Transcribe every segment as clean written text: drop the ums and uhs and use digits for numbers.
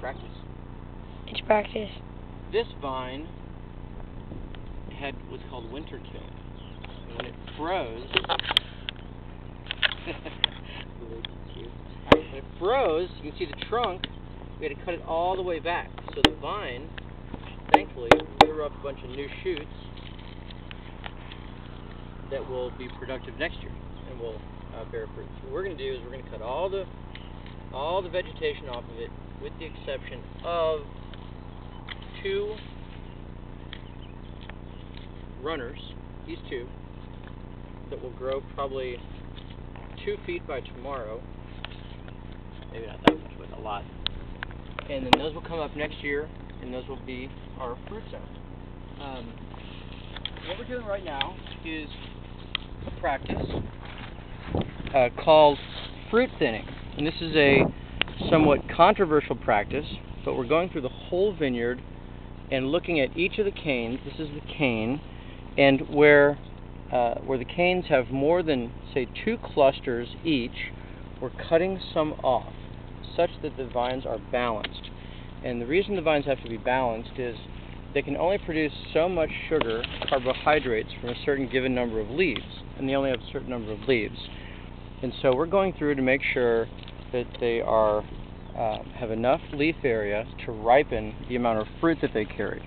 Practice. It's practice. This vine had what's called winter kill. And when it froze, when it froze, you can see the trunk, we had to cut it all the way back. So the vine, thankfully, threw up a bunch of new shoots that will be productive next year and will bear fruit. So what we're going to do is we're going to cut all the vegetation off of it, with the exception of 2 runners, these 2, that will grow probably 2 feet by tomorrow. Maybe not that much, but a lot. And then those will come up next year, and those will be our fruit zone. What we're doing right now is a practice called fruit thinning. And this is a somewhat controversial practice, but we're going through the whole vineyard and looking at each of the canes. This is the cane, and where the canes have more than, say, 2 clusters each, we're cutting some off such that the vines are balanced. And the reason the vines have to be balanced is they can only produce so much sugar, carbohydrates, from a certain given number of leaves, and they only have a certain number of leaves. And so we're going through to make sure that they are have enough leaf area to ripen the amount of fruit that they carry.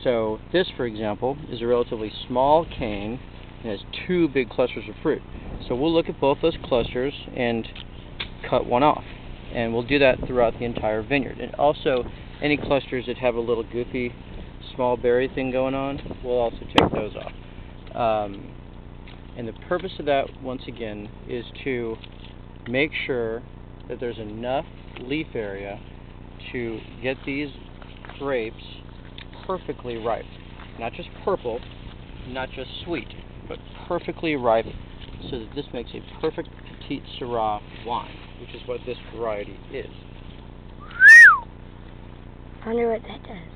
So this, for example, is a relatively small cane and has 2 big clusters of fruit. So we'll look at both those clusters and cut one off. And we'll do that throughout the entire vineyard. And also, any clusters that have a little goofy small berry thing going on, we'll also take those off. And the purpose of that, once again, is to make sure that there's enough leaf area to get these grapes perfectly ripe. Not just purple, not just sweet, but perfectly ripe, so that this makes a perfect Petite Syrah wine, which is what this variety is. I wonder what that does.